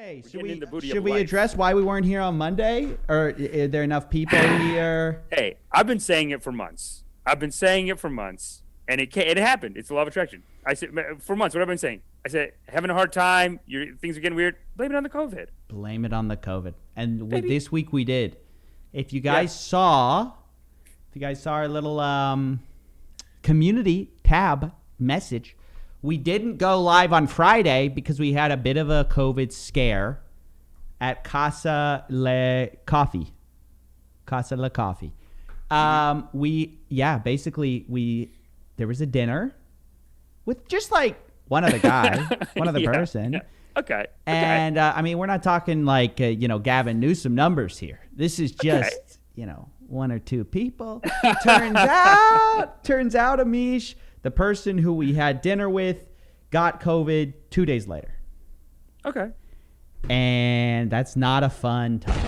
Hey, should we address why we weren't here on Monday? Or are there enough people here? Hey, I've been saying it for months. And it happened. It's the law of attraction. I said for months. What have I been saying? I said having a hard time. Things are getting weird. Blame it on the COVID. Blame it on the COVID. And this week we did. If you guys saw our little community tab message, we didn't go live on Friday because we had a bit of a COVID scare at Casa Le Coffee. There was a dinner with just like one other guy, one other person. Yeah. Okay. And we're not talking like Gavin Newsom numbers here. This is just one or two people. Turns out, Amish, the person who we had dinner with, got COVID 2 days later. Okay. And that's not a fun time.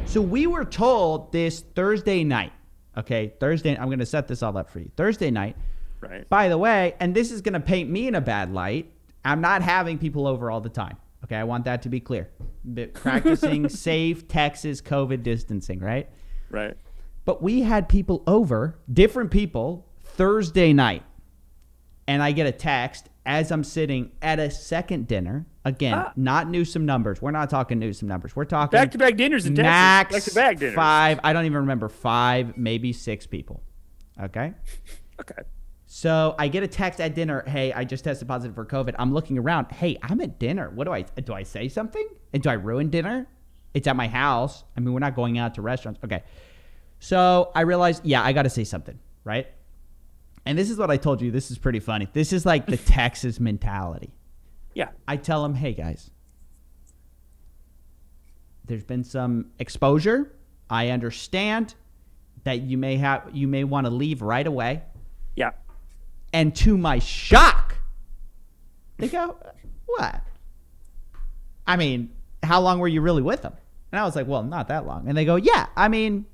So we were told this Thursday night. Okay, Thursday. I'm going to set this all up for you. Thursday night. Right. By the way, and this is going to paint me in a bad light, I'm not having people over all the time. Okay, I want that to be clear. Practicing safe Texas COVID distancing, right? Right. But we had people over, different people, Thursday night. And I get a text as I'm sitting at a second dinner. Again, not Newsom numbers. We're not talking Newsom numbers. We're talking back-to-back dinners in Texas. Max back-to-back dinners. 5. I don't even remember 5, maybe 6 people. Okay. Okay. So I get a text at dinner. Hey, I just tested positive for COVID. I'm looking around. Hey, I'm at dinner. What do I say something? And do I ruin dinner? It's at my house. I mean, we're not going out to restaurants. Okay. So I realized, I got to say something, right? And this is what I told you. This is pretty funny. This is like the Texas mentality. Yeah. I tell them, hey, guys, there's been some exposure. I understand that you may want to leave right away. Yeah. And to my shock, they go, what? I mean, how long were you really with them? And I was like, well, not that long. And they go, yeah, I don't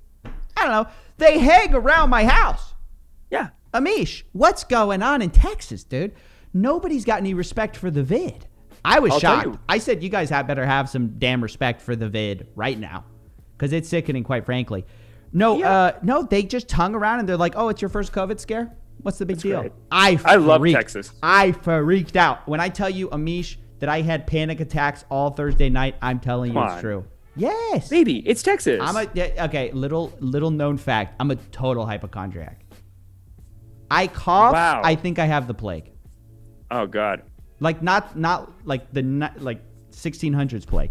know. They hang around my house. Yeah. Amish, what's going on in Texas, dude? Nobody's got any respect for the vid. I was shocked. I said, you guys better have some damn respect for the vid right now, because it's sickening, quite frankly. No, they just hung around and they're like, oh, it's your first COVID scare? What's the big deal? Great. I love Texas. I freaked out. When I tell you, Amish, that I had panic attacks all Thursday night, I'm telling you it's true. Yes. Baby, it's Texas. Little known fact. I'm a total hypochondriac. I cough. Wow. I think I have the plague. Oh God. Like not like the 1600s plague.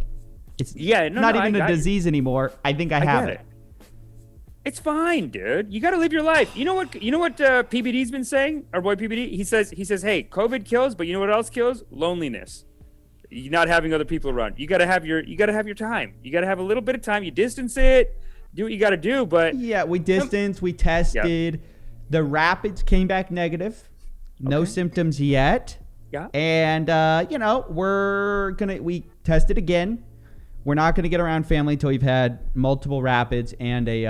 It's not even a disease anymore. I think I have it. It's fine, dude. You got to live your life. You know what PBD's been saying? Our boy PBD. He says, hey, COVID kills, but you know what else kills? Loneliness. You're not having other people around. You got to have your time. You got to have a little bit of time. You distance it. Do what you got to do. But we distanced. We tested. Yeah. The rapids came back negative. No symptoms yet. Yeah. And we tested again. We're not going to get around family until we've had multiple rapids and a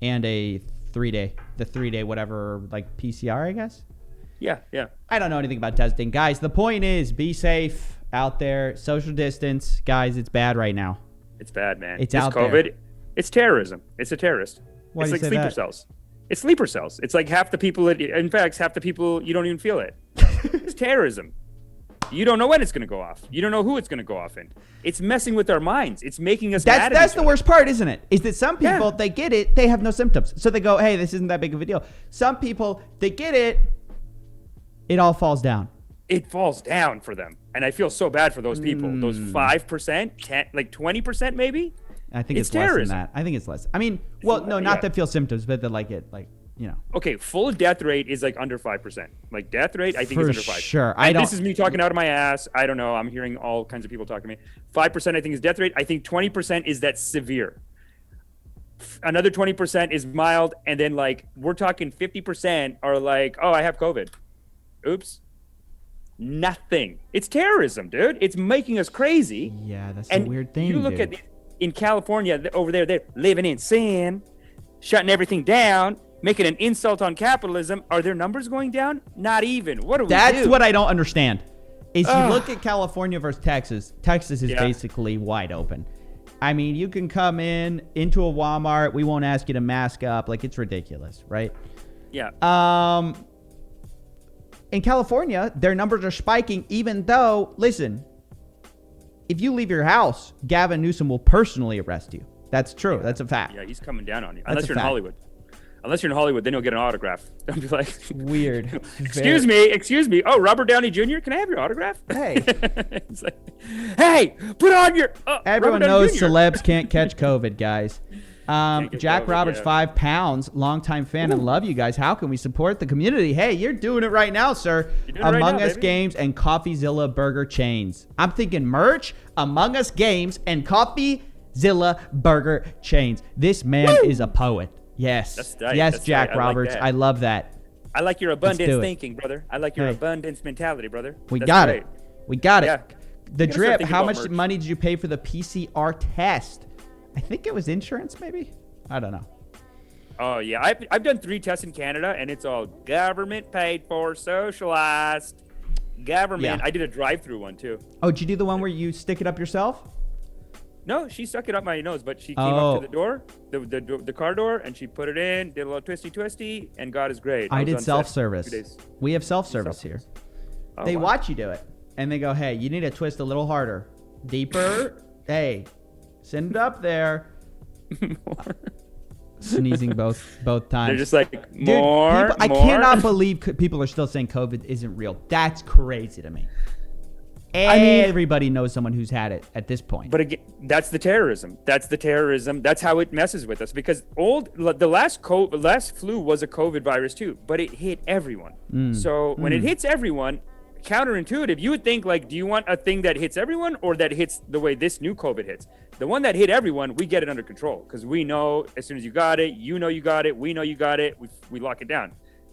3-day whatever, like PCR, I guess. Yeah. I don't know anything about testing, guys. The point is, be safe out there. Social distance, guys. It's bad right now. It's bad, man. It's out COVID. There. It's terrorism. It's a terrorist. Why it's do you like say sleeper that? cells. It's sleeper cells. It's like half the people. In fact, half the people you don't even feel it. It's terrorism. You don't know when it's going to go off. You don't know who it's going to go off in. It's messing with our minds. It's making us mad at That's each the other. worst part, isn't it? Is that some people, they get it, they have no symptoms. So they go, hey, this isn't that big of a deal. Some people, they get it, it all falls down. It falls down for them. And I feel so bad for those people. Those 5%, 10, like 20% maybe. I think it's less than that. I think it's less. I mean, not that feel symptoms, but that Okay, full death rate is like under 5%. Like death rate, I think is under 5%. Sure. This is me talking out of my ass. I don't know. I'm hearing all kinds of people talk to me. 5% I think is death rate. I think 20% is that severe. Another 20% is mild, and then like we're talking 50% are like, oh, I have COVID. Oops. Nothing. It's terrorism, dude. It's making us crazy. Yeah, that's a weird thing. You look at in California over there, they're living in sin, shutting everything down, making an insult on capitalism. Are their numbers going down? Not even. What do we do? That's what I don't understand. is you look at California versus Texas. Texas is Yeah. basically wide open. I mean, you can come into a Walmart. We won't ask you to mask up. Like, it's ridiculous, right? Yeah. In California, their numbers are spiking, even though, listen, if you leave your house, Gavin Newsom will personally arrest you. That's true. Yeah. That's a fact. Yeah, he's coming down on you. That's Unless a you're in fact. Hollywood. Unless you're in Hollywood, then you'll get an autograph. I'll be like, Weird. excuse me. Oh, Robert Downey Jr., can I have your autograph? Hey. It's like, hey, put on your. Everyone Robert Downey knows Jr. celebs can't catch COVID, guys. get Jack COVID, Roberts, yeah. 5 pounds, longtime fan, and love you guys. How can we support the community? Hey, you're doing it right now, sir. You're doing it right Among now, Us baby. Games and Coffeezilla burger chains. I'm thinking merch, Among Us Games, and Coffeezilla burger chains. This man is a poet. Yes. That's tight. Yes, That's Jack tight. I like Roberts. that. I love that. I like your do abundance it. thinking, brother. I like your Hey. abundance mentality, brother. We That's got great. it. We got it. Yeah. The We gotta start drip, thinking how about much merch. money did you pay for the PCR test? I think it was insurance, maybe? I don't know. Oh yeah, I've done 3 tests in Canada, and it's all government paid for, socialized. Government. Yeah. I did a drive-through one too. Oh, did you do the one where you stick it up yourself? No, she stuck it up my nose, but she came Oh. up to the door, the car door, and she put it in, did a little twisty, and God is great. I was did on set self-service. 2 days. We have self-service here. Oh, They wow. watch you do it, and they go, hey, you need to twist a little harder. Deeper. Hey, send it up there. Sneezing both times. They're just like, Dude, more, people, I more. cannot believe people are still saying COVID isn't real. That's crazy to me. mean- Everybody knows someone who's had it at this point. But again, that's the terrorism. That's how it messes with us. Because the last flu was a COVID virus too, but it hit everyone. So when it hits everyone, counterintuitive, you would think like, do you want a thing that hits everyone or that hits the way this new COVID hits? The one that hit everyone, we get it under control because we know as soon as you got it, you know you got it, we know you got it, we lock it down.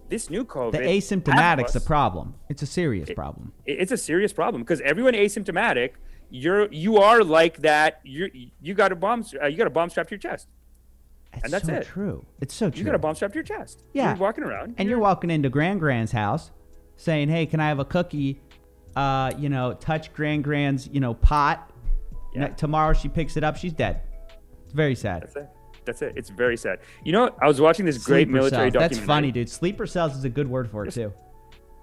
This new COVID, the asymptomatic's a problem. It's a serious problem. It's a serious problem because everyone asymptomatic, you are like that. You got a bomb strapped to your chest. It's that's so it. true. It's so true. You got a bomb strapped to your chest. Yeah. You're walking around. And you're walking into Grand's house saying, hey, can I have a cookie? Touch Grand's, pot. Yeah. Tomorrow she picks it up. She's dead. It's very sad. That's it. It's very sad. You know, I was watching this great Sleeper military cells. documentary. That's funny, dude. Sleeper cells is a good word for it, too.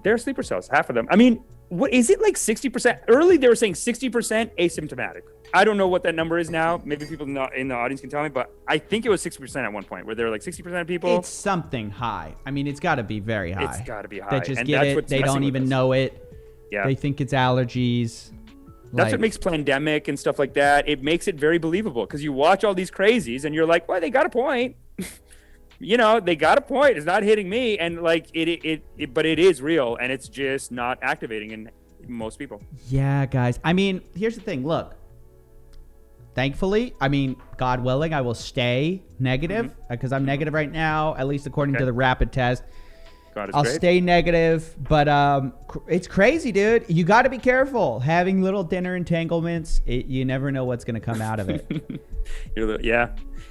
They're sleeper cells, half of them. I mean, what is it like 60%? Early they were saying 60% asymptomatic. I don't know what that number is now. Maybe people in the audience can tell me, but I think it was 60% at one point where they were like 60% of people. It's something high. I mean, it's got to be very high. It's got to be high. They just and get that's it. what's They messing don't with even us. know it. Yeah. They think it's allergies. That's what makes pandemic and stuff like that. It makes it very believable because you watch all these crazies and you're like, well, they got a point. They got a point. It's not hitting me. And like but it is real and it's just not activating in most people. Yeah, guys. I mean, here's the thing. Look, thankfully, God willing, I will stay negative because I'm negative right now, at least according to the rapid test. God is I'll great. stay negative, but it's crazy, dude. You got to be careful. Having little dinner entanglements, you never know what's going to come out of it. Yeah.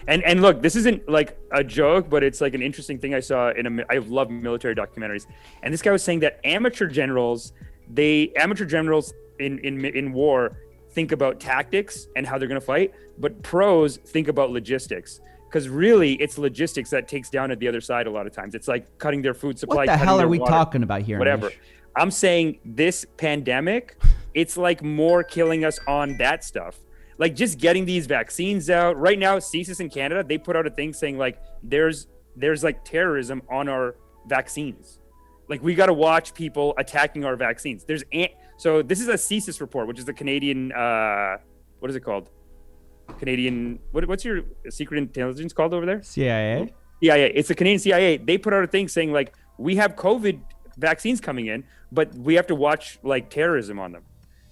And look, this isn't like a joke, but it's like an interesting thing I saw I love military documentaries. And this guy was saying that amateur generals in war think about tactics and how they're going to fight, but pros think about logistics. Because really, it's logistics that takes down at the other side a lot of times. It's like cutting their food supply. What the cutting hell their are we water, talking about here? whatever. Amish? I'm saying this pandemic, it's like more killing us on that stuff. Like just getting these vaccines out right now. CSIS in Canada, they put out a thing saying like there's like terrorism on our vaccines. Like we got to watch people attacking our vaccines. So this is a CSIS report, which is the Canadian. What is it called? Canadian. What's your secret intelligence called over there? CIA. CIA. It's the Canadian CIA. They put out a thing saying like we have COVID vaccines coming in, but we have to watch like terrorism on them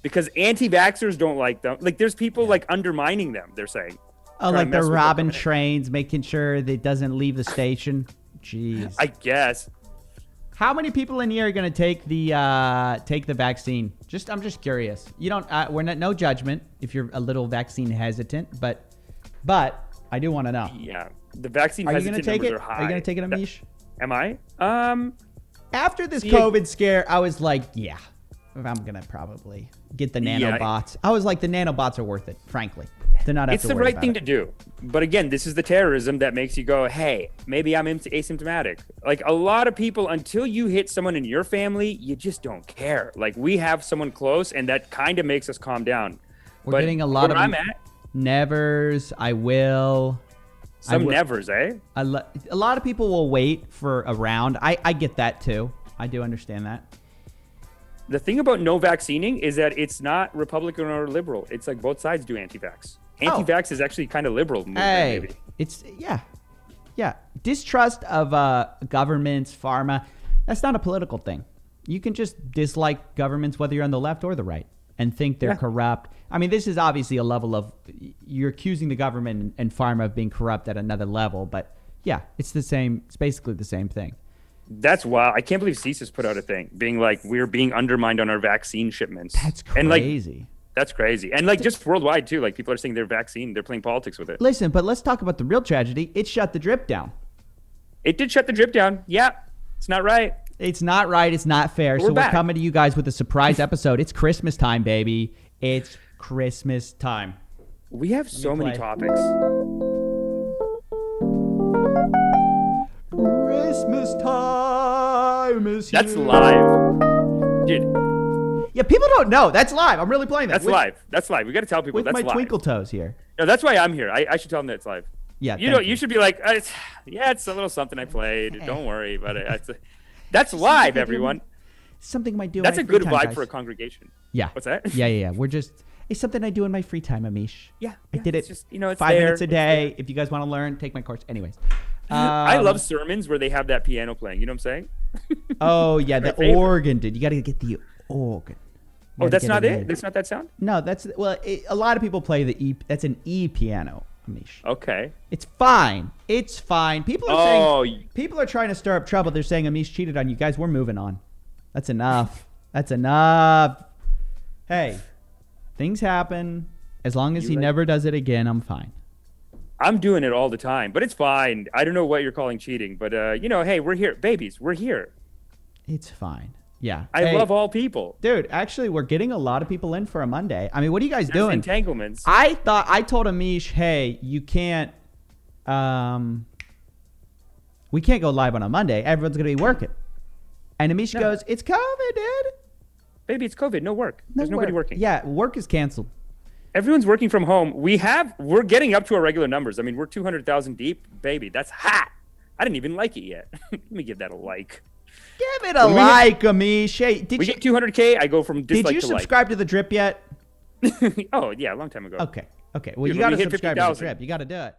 because anti-vaxxers don't like them. Like there's people like undermining them. They're saying. Oh, trying like to they're mess with robbing them. trains, making sure that it doesn't leave the station. Jeez. I guess. How many people in here are going to take the vaccine? I'm just curious. You don't. We're not no judgment if you're a little vaccine hesitant, but I do want to know. Yeah, the vaccine Are you going to hesitant take numbers it? are high. Are you going to take it, Amish? Am I? After this See, COVID scare, I was like, yeah, I'm gonna probably get the Yeah. nanobots. I was like, the nanobots are worth it. Frankly, to not have It's to the worry right about thing it. to do. But again, this is the terrorism that makes you go, hey, maybe I'm asymptomatic. Like a lot of people, until you hit someone in your family, you just don't care. Like we have someone close, and that kind of makes us calm down. We're But getting a lot where of I'm at, nevers. I will. some nevers, eh? A lot of people will wait for a round. I get that too. I do understand that. The thing about no vaccining is that it's not Republican or liberal. It's like both sides do anti-vax. Anti-vax is actually kind of liberal movement, maybe. It's yeah. Distrust of governments, pharma. That's not a political thing. You can just dislike governments whether you're on the left or the right and think they're corrupt. I mean, this is obviously a level of you're accusing the government and pharma of being corrupt at another level, but yeah, it's the same. It's basically the same thing. That's wild. I can't believe CSIS put out a thing being like, we're being undermined on our vaccine shipments. That's crazy. And like, that's crazy. And like just worldwide too. Like people are saying they're playing politics with it. Listen, but let's talk about the real tragedy. It shut the drip down. It did shut the drip down. Yeah. It's not right. It's not right. It's not fair. We're So back. we're coming to you guys with a surprise episode. It's Christmas time, baby. It's Christmas time. We have so many play. topics. Christmas time is here. That's live. Dude, Yeah, people don't know. That's live. I'm really playing that. that's live. That's live. We got to tell people With that's my live. twinkle toes here. No, that's why I'm here. I should tell them that it's live. Yeah, You know, thank you should be like, it's a little something I played. Don't worry about it. That's live, everyone. Something I might do. That's in a my free good time, vibe guys. for a congregation. Yeah. What's that? Yeah. It's something I do in my free time, Amish. Yeah. I did it's it just, it's 5 there. minutes a It's day. there. If you guys want to learn, take my course. Anyways. I love sermons where they have that piano playing. You know what I'm saying? Oh, yeah. The favorite. organ, dude. You got to get the organ. You Oh, gotta that's get not in. it? That's not that sound? No, that's a lot of people play the E. That's an E piano, Amish. Okay. It's fine. It's fine. People are saying people are trying to stir up trouble. They're saying Amish cheated on you guys. We're moving on. That's enough. That's enough. Hey, things happen. As long as he never does it again, I'm fine. I'm doing it all the time, but it's fine. I don't know what you're calling cheating, but hey, we're here. Babies, we're here. It's fine. Yeah. I love all people. Dude, actually, we're getting a lot of people in for a Monday. I mean, what are you guys There's doing? entanglements. I told Amish, hey, you can't, we can't go live on a Monday. Everyone's going to be working. And Amish goes, it's COVID, dude. Baby, it's COVID. No work. There's nobody working. Yeah, work is canceled. Everyone's working from home. We're getting up to our regular numbers. I mean, we're 200,000 deep. Baby, that's hot. I didn't even like it yet. Let me give that a like. Give it a like, Amish. Hey, We get 200K, I go from dislike did you to subscribe to the drip yet? like. Oh, yeah, a long time ago. Okay. Well, Dude, you when got to we hit subscribe to the 50,000. drip. You got to do it.